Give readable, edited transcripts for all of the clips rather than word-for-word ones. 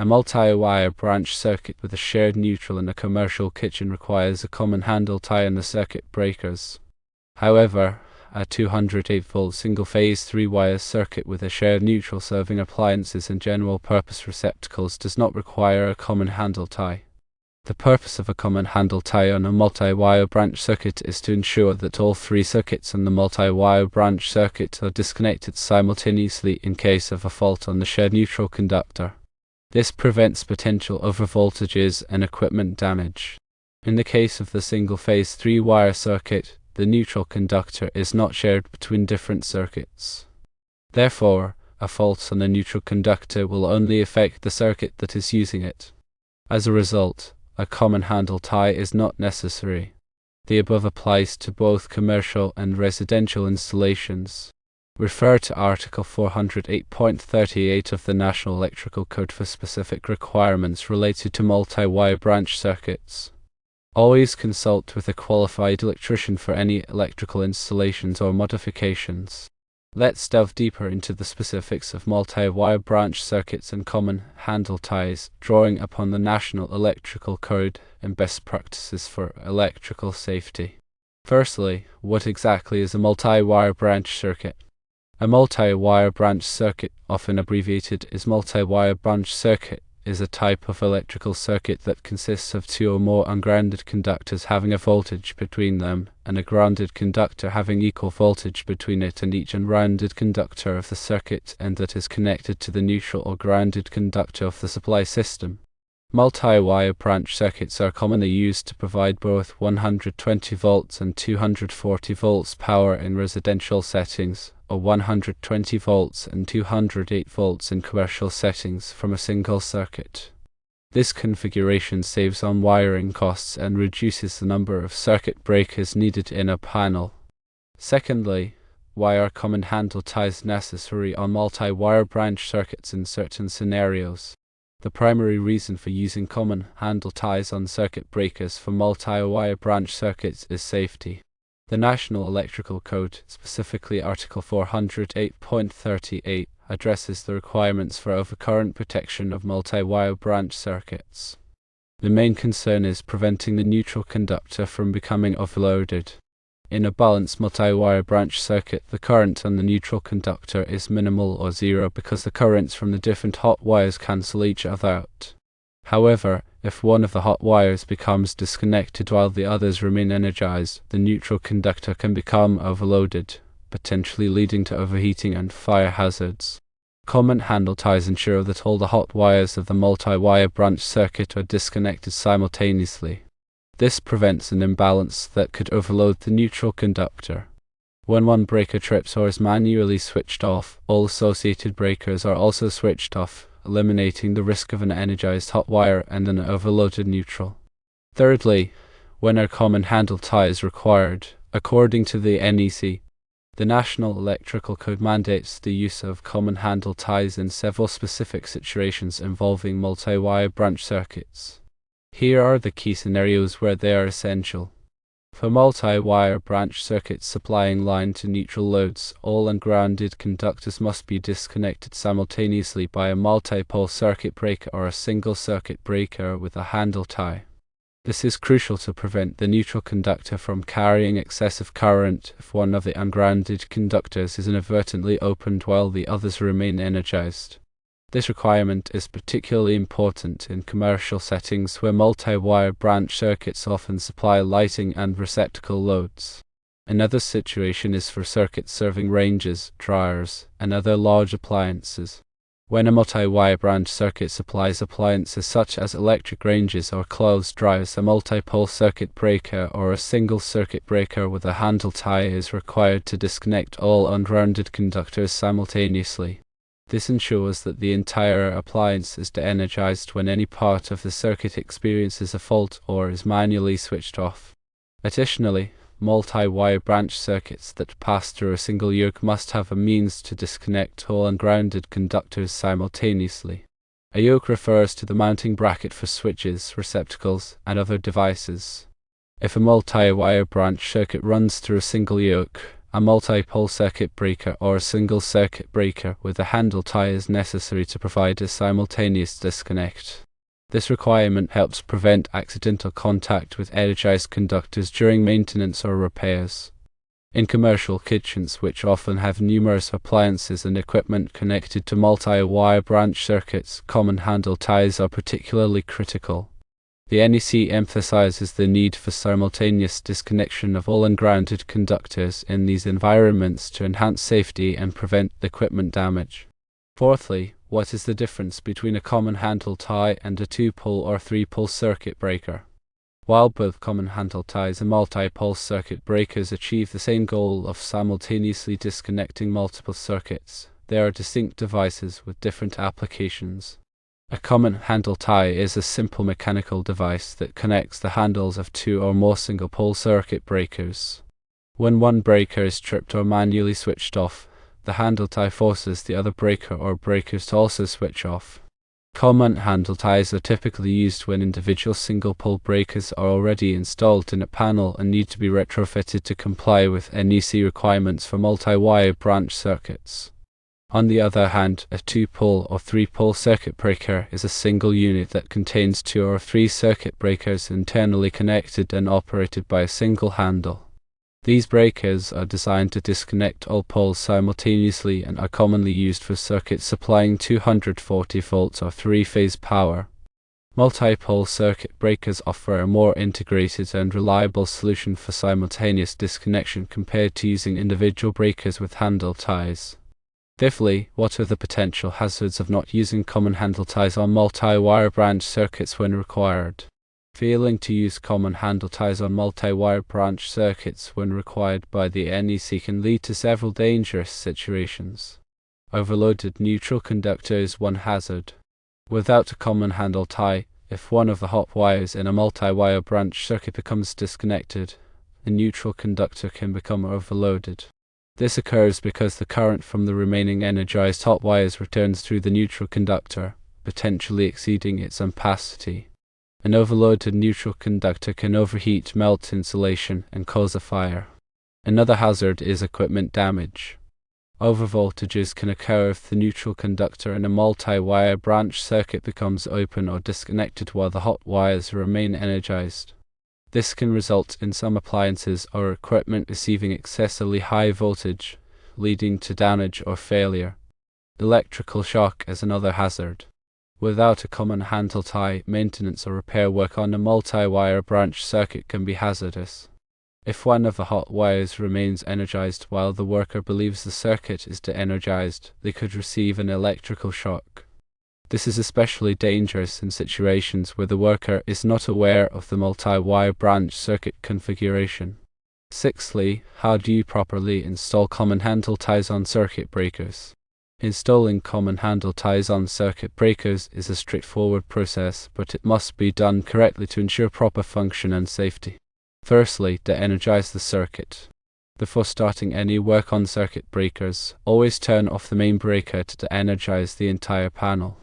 A multi-wire branch circuit with a shared neutral in a commercial kitchen requires a common handle tie in the circuit breakers. However, a 208-volt single-phase 3-wire circuit with a shared neutral serving appliances and general-purpose receptacles does not require a common handle tie. The purpose of a common handle tie on a multi-wire branch circuit is to ensure that all three circuits on the multi-wire branch circuit are disconnected simultaneously in case of a fault on the shared neutral conductor. This prevents potential overvoltages and equipment damage. In the case of the single-phase 3-wire circuit, the neutral conductor is not shared between different circuits. Therefore, a fault on the neutral conductor will only affect the circuit that is using it. As a result, a common handle tie is not necessary. The above applies to both commercial and residential installations. Refer to Article 408.38 of the National Electrical Code for specific requirements related to multi-wire branch circuits. Always consult with a qualified electrician for any electrical installations or modifications. Let's delve deeper into the specifics of multi-wire branch circuits and common handle ties, drawing upon the National Electrical Code and best practices for electrical safety. Firstly, what exactly is a multi-wire branch circuit? A multi-wire branch circuit, often abbreviated as multi-wire branch circuit, is a type of electrical circuit that consists of two or more ungrounded conductors having a voltage between them, and a grounded conductor having equal voltage between it and each ungrounded conductor of the circuit, and that is connected to the neutral or grounded conductor of the supply system. Multi-wire branch circuits are commonly used to provide both 120 volts and 240 volts power in residential settings, or 120 volts and 208 volts in commercial settings from a single circuit. This configuration saves on wiring costs and reduces the number of circuit breakers needed in a panel. Secondly, why are common handle ties necessary on multi-wire branch circuits in certain scenarios? The primary reason for using common handle ties on circuit breakers for multi-wire branch circuits is safety. The National Electrical Code, specifically Article 408.38, addresses the requirements for overcurrent protection of multi-wire branch circuits. The main concern is preventing the neutral conductor from becoming overloaded. In a balanced multi-wire branch circuit, the current on the neutral conductor is minimal or zero because the currents from the different hot wires cancel each other out. However, if one of the hot wires becomes disconnected while the others remain energized, the neutral conductor can become overloaded, potentially leading to overheating and fire hazards. Common handle ties ensure that all the hot wires of the multi-wire branch circuit are disconnected simultaneously. This prevents an imbalance that could overload the neutral conductor. When one breaker trips or is manually switched off, all associated breakers are also switched off, eliminating the risk of an energized hot wire and an overloaded neutral. Thirdly, when are common handle ties required? According to the NEC, the National Electrical Code mandates the use of common handle ties in several specific situations involving multi-wire branch circuits. Here are the key scenarios where they are essential. For multi-wire branch circuits supplying line to neutral loads, all ungrounded conductors must be disconnected simultaneously by a multi-pole circuit breaker or a single circuit breaker with a handle tie. This is crucial to prevent the neutral conductor from carrying excessive current if one of the ungrounded conductors is inadvertently opened while the others remain energized. This requirement is particularly important in commercial settings where multi-wire branch circuits often supply lighting and receptacle loads. Another situation is for circuits serving ranges, dryers, and other large appliances. When a multi-wire branch circuit supplies appliances such as electric ranges or clothes dryers, a multi-pole circuit breaker or a single circuit breaker with a handle tie is required to disconnect all ungrounded conductors simultaneously. This ensures that the entire appliance is de-energized when any part of the circuit experiences a fault or is manually switched off. Additionally, multi-wire branch circuits that pass through a single yoke must have a means to disconnect all ungrounded conductors simultaneously. A yoke refers to the mounting bracket for switches, receptacles, and other devices. If a multi-wire branch circuit runs through a single yoke, A multi-pole circuit breaker or a single circuit breaker with a handle tie is necessary to provide a simultaneous disconnect. This requirement helps prevent accidental contact with energized conductors during maintenance or repairs. In commercial kitchens, which often have numerous appliances and equipment connected to multi-wire branch circuits, common handle ties are particularly critical. The NEC emphasizes the need for simultaneous disconnection of all ungrounded conductors in these environments to enhance safety and prevent equipment damage. Fourthly, what is the difference between a common handle tie and a 2-pole or 3-pole circuit breaker? While both common handle ties and multi-pole circuit breakers achieve the same goal of simultaneously disconnecting multiple circuits, they are distinct devices with different applications. A common handle tie is a simple mechanical device that connects the handles of 2 or more single-pole circuit breakers. When one breaker is tripped or manually switched off, the handle tie forces the other breaker or breakers to also switch off. Common handle ties are typically used when individual single-pole breakers are already installed in a panel and need to be retrofitted to comply with NEC requirements for multi-wire branch circuits. On the other hand, a 2-pole or 3-pole circuit breaker is a single unit that contains 2 or 3 circuit breakers internally connected and operated by a single handle. These breakers are designed to disconnect all poles simultaneously and are commonly used for circuits supplying 240 volts or 3-phase power. Multi-pole circuit breakers offer a more integrated and reliable solution for simultaneous disconnection compared to using individual breakers with handle ties. Fifthly, what are the potential hazards of not using common handle ties on multi-wire branch circuits when required? Failing to use common handle ties on multi-wire branch circuits when required by the NEC can lead to several dangerous situations. Overloaded neutral conductor is one hazard. Without a common handle tie, if one of the hot wires in a multi-wire branch circuit becomes disconnected, the neutral conductor can become overloaded. This occurs because the current from the remaining energized hot wires returns through the neutral conductor, potentially exceeding its ampacity. An overloaded neutral conductor can overheat, melt insulation, and cause a fire. Another hazard is equipment damage. Overvoltages can occur if the neutral conductor in a multi-wire branch circuit becomes open or disconnected while the hot wires remain energized. This can result in some appliances or equipment receiving excessively high voltage, leading to damage or failure. Electrical shock is another hazard. Without a common handle tie, maintenance or repair work on a multi-wire branch circuit can be hazardous. If one of the hot wires remains energized while the worker believes the circuit is de-energized, they could receive an electrical shock. This is especially dangerous in situations where the worker is not aware of the multi-wire branch circuit configuration. Sixthly, how do you properly install common handle ties on circuit breakers? Installing common handle ties on circuit breakers is a straightforward process, but it must be done correctly to ensure proper function and safety. Firstly, de-energize the circuit. Before starting any work on circuit breakers, always turn off the main breaker to de-energize the entire panel.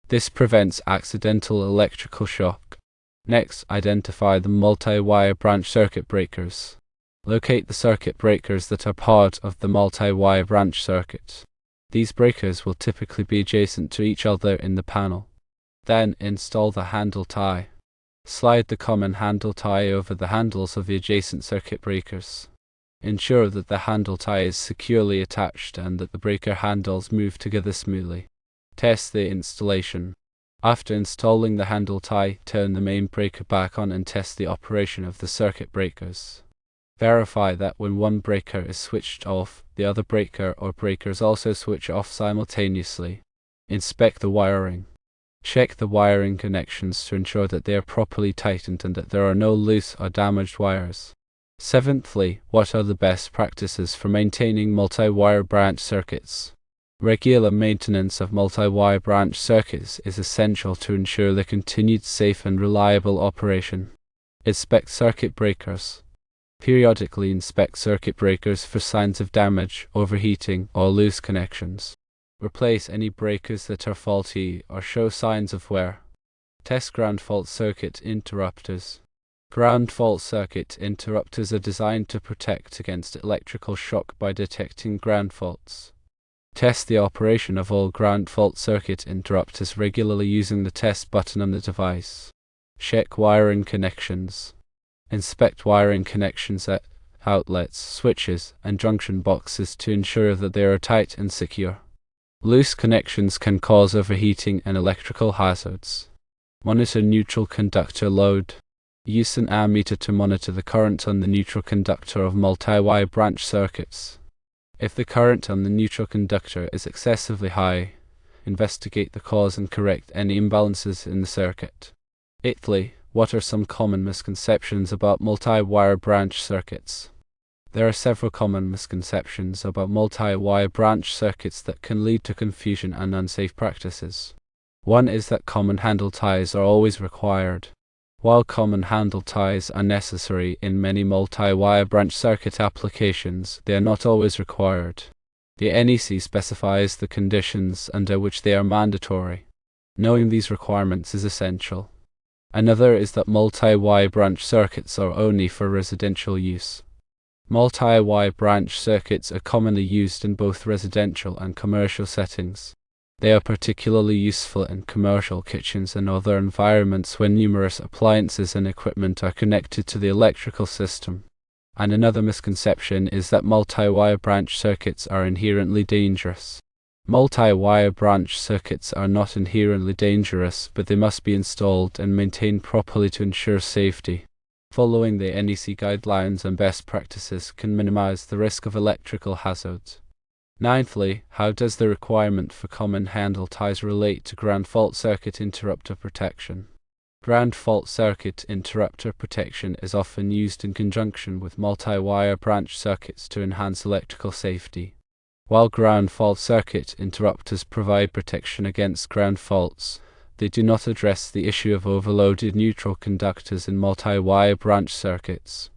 This prevents accidental electrical shock. Next, identify the multi-wire branch circuit breakers. Locate the circuit breakers that are part of the multi-wire branch circuit. These breakers will typically be adjacent to each other in the panel. Then, install the handle tie. Slide the common handle tie over the handles of the adjacent circuit breakers. Ensure that the handle tie is securely attached and that the breaker handles move together smoothly. Test the installation. After installing the handle tie, turn the main breaker back on and test the operation of the circuit breakers. Verify that when one breaker is switched off, the other breaker or breakers also switch off simultaneously. Inspect the wiring. Check the wiring connections to ensure that they are properly tightened and that there are no loose or damaged wires. Seventhly, what are the best practices for maintaining multi-wire branch circuits? Regular maintenance of multi-wire branch circuits is essential to ensure their continued safe and reliable operation. Inspect circuit breakers. Periodically inspect circuit breakers for signs of damage, overheating, or loose connections. Replace any breakers that are faulty or show signs of wear. Test ground fault circuit interrupters. Ground fault circuit interrupters are designed to protect against electrical shock by detecting ground faults. Test the operation of all ground fault circuit interrupters regularly using the test button on the device. Check wiring connections. Inspect wiring connections at outlets, switches, and junction boxes to ensure that they are tight and secure. Loose connections can cause overheating and electrical hazards. Monitor neutral conductor load. Use an ammeter to monitor the current on the neutral conductor of multi-wire branch circuits. If the current on the neutral conductor is excessively high, investigate the cause and correct any imbalances in the circuit. Eighthly, what are some common misconceptions about multi-wire branch circuits? There are several common misconceptions about multi-wire branch circuits that can lead to confusion and unsafe practices. One is that common handle ties are always required. While common handle ties are necessary in many multi-wire branch circuit applications, they are not always required. The NEC specifies the conditions under which they are mandatory. Knowing these requirements is essential. Another is that multi-wire branch circuits are only for residential use. Multi-wire branch circuits are commonly used in both residential and commercial settings. They are particularly useful in commercial kitchens and other environments when numerous appliances and equipment are connected to the electrical system. And another misconception is that multi-wire branch circuits are inherently dangerous. Multi-wire branch circuits are not inherently dangerous, but they must be installed and maintained properly to ensure safety. Following the NEC guidelines and best practices can minimize the risk of electrical hazards. Ninthly, how does the requirement for common handle ties relate to ground fault circuit interrupter protection? Ground fault circuit interrupter protection is often used in conjunction with multi-wire branch circuits to enhance electrical safety. While ground fault circuit interrupters provide protection against ground faults, they do not address the issue of overloaded neutral conductors in multi-wire branch circuits.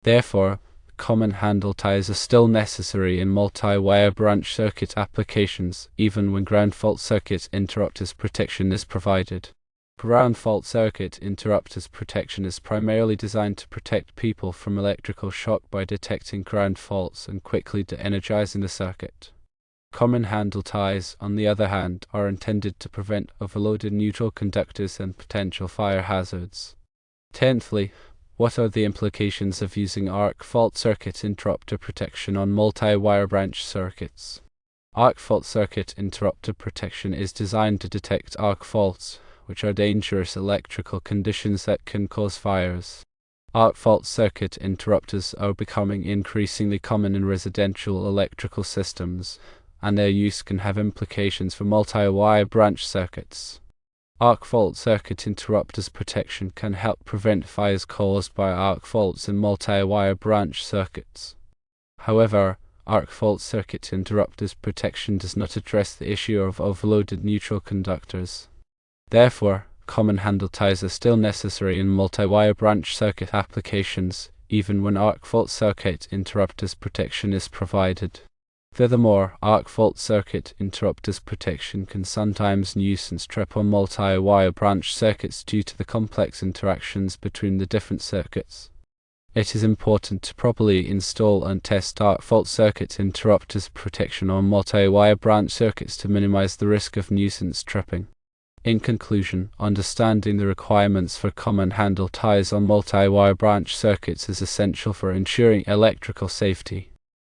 Therefore, common handle ties are still necessary in multi-wire branch circuit applications, even when ground fault circuit interrupters protection is provided. Ground fault circuit interrupters protection is primarily designed to protect people from electrical shock by detecting ground faults and quickly de-energizing the circuit. Common handle ties, on the other hand, are intended to prevent overloaded neutral conductors and potential fire hazards. Tenthly, what are the implications of using arc fault circuit interrupter protection on multi-wire branch circuits? Arc fault circuit interrupter protection is designed to detect arc faults, which are dangerous electrical conditions that can cause fires. Arc fault circuit interrupters are becoming increasingly common in residential electrical systems, and their use can have implications for multi-wire branch circuits. Arc fault circuit interrupters protection can help prevent fires caused by arc faults in multi-wire branch circuits. However, arc fault circuit interrupters protection does not address the issue of overloaded neutral conductors. Therefore, common handle ties are still necessary in multi-wire branch circuit applications, even when arc fault circuit interrupters protection is provided. Furthermore, arc fault circuit interrupters protection can sometimes nuisance trip on multi-wire branch circuits due to the complex interactions between the different circuits. It is important to properly install and test arc fault circuit interrupters protection on multi-wire branch circuits to minimize the risk of nuisance tripping. In conclusion, understanding the requirements for common handle ties on multi-wire branch circuits is essential for ensuring electrical safety.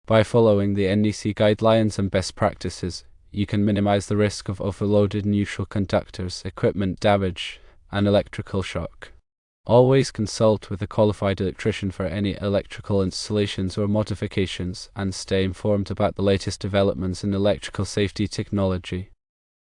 By following the NEC guidelines and best practices, you can minimize the risk of overloaded neutral conductors, equipment damage, and electrical shock. Always consult with a qualified electrician for any electrical installations or modifications, and stay informed about the latest developments in electrical safety technology.